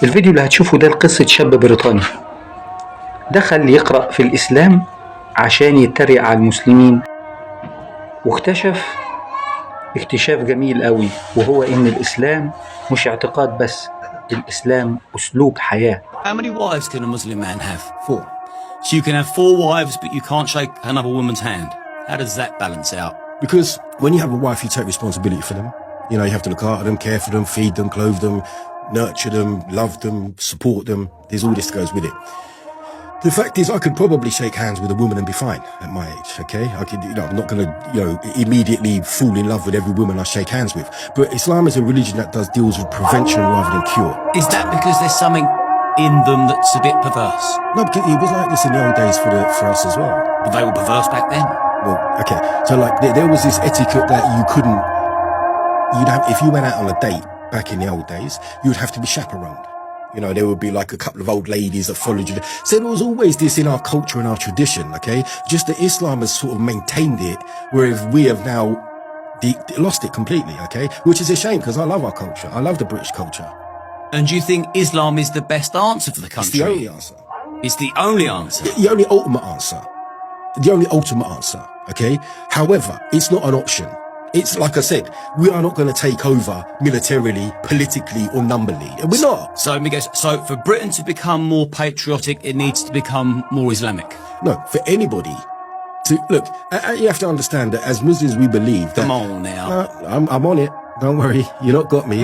الفيديو اللي هتشوفه ده قصة شاب بريطاني دخل يقرأ في الإسلام عشان يتريق على المسلمين، واكتشف اكتشاف جميل قوي، وهو إن الإسلام مش اعتقاد بس، الإسلام أسلوب حياة. How many wives can a Muslim man have? 4. So you can have 4 wives, but you can't shake another woman's hand. How does that balance out? Because when you have a wife, you take responsibility for them. You know, you have to look after them, care for them, feed them, clothe them, nurture them, love them, support them. There's all this that goes with it. The fact is, I could probably shake hands with a woman and be fine at my age, okay? I could, I'm not going to, immediately fall in love with every woman I shake hands with. But Islam is a religion that deals with prevention rather than cure. Is that because there's something in them that's a bit perverse? No, because it was like this in the old days for us as well. But they were perverse back then? Well, okay. So like there was this etiquette that if you went out on a date back in the old days, you'd have to be chaperoned. You know, there would be like a couple of old ladies that followed you. So there was always this in our culture and our tradition, okay? Just that Islam has sort of maintained it, whereas we have now lost it completely, okay? Which is a shame, because I love our culture. I love the British culture. And do you think Islam is the best answer for the country? It's the only answer. It's the only answer? The only ultimate answer. The only ultimate answer, okay? However, it's not an option. It's like I said, we are not going to take over militarily, politically, or numberly. We're not. So for Britain to become more patriotic, it needs to become more Islamic? No, for anybody to... Look, you have to understand that as Muslims we believe that... Come on now. I'm on it. Don't worry. You not got me.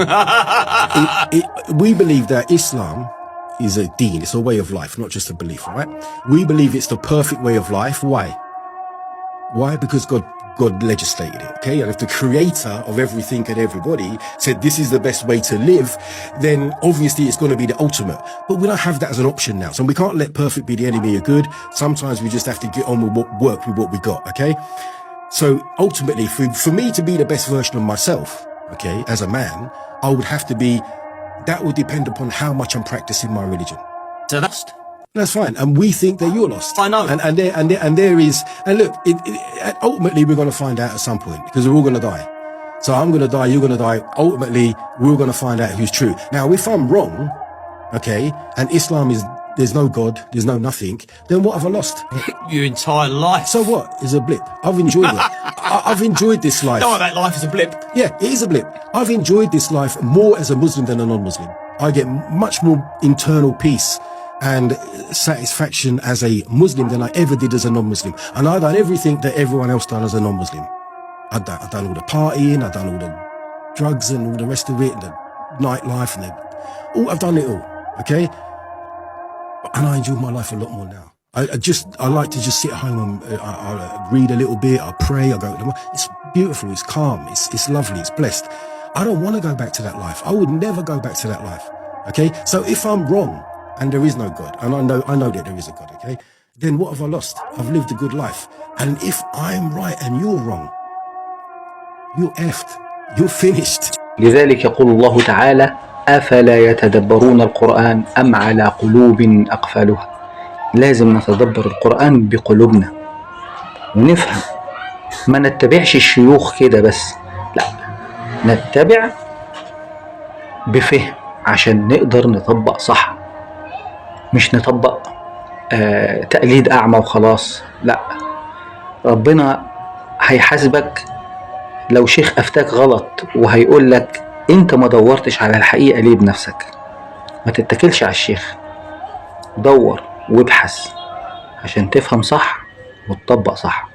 We believe that Islam is a deen. It's a way of life, not just a belief, right? We believe it's the perfect way of life. Why? Why? Because God legislated it, okay? And if the creator of everything and everybody said this is the best way to live, then obviously it's going to be the ultimate. But we don't have that as an option now. So we can't let perfect be the enemy of good. Sometimes we just have to get on with work with what we got, okay? So ultimately, for me to be the best version of myself, okay, as a man, I would have to be, that would depend upon how much I'm practicing my religion. So that's fine, and we think that you're lost. I know. And there is, and look, ultimately we're going to find out at some point, because we're all going to die. So I'm going to die, you're going to die. Ultimately, we're going to find out who's true. Now, if I'm wrong, okay, and Islam is, there's no God, there's no nothing, then what have I lost? Your entire life. So what? It's a blip. I've enjoyed it. I've enjoyed this life. Don't worry about life as a blip. Yeah, it is a blip. I've enjoyed this life more as a Muslim than a non-Muslim. I get much more internal peace and satisfaction as a Muslim than I ever did as a non-Muslim. And I've done everything that everyone else done as a non-Muslim. I've done all the partying, I've done all the drugs and all the rest of it, and the nightlife, and I've done it all, okay? And I enjoy my life a lot more now. I like to just sit at home and I read a little bit, I pray, I go to the mosque. It's beautiful, it's calm, it's lovely, it's blessed. I don't want to go back to that life. I would never go back to that life, okay? So if I'm wrong, and there is no God, and I know that there is a God, okay? Then what have I lost? I've lived a good life. And if I'm right and you're wrong, you're effed. You're finished. لذلك يقول الله تعالى: أفلا يتدبرون القرآن أم على قلوب أقفالها. لازم نتدبر القرآن بقلوبنا ونفهم، ما نتبعش الشيوخ كده بس، لا، نتبع بفهم عشان نقدر نطبق صح، مش نطبق تقليد أعمى وخلاص. لا، ربنا هيحاسبك لو شيخ أفتاك غلط، وهيقول لك انت ما دورتش على الحقيقة ليه بنفسك. ما تتكلش على الشيخ، دور وابحث عشان تفهم صح وتطبق صح.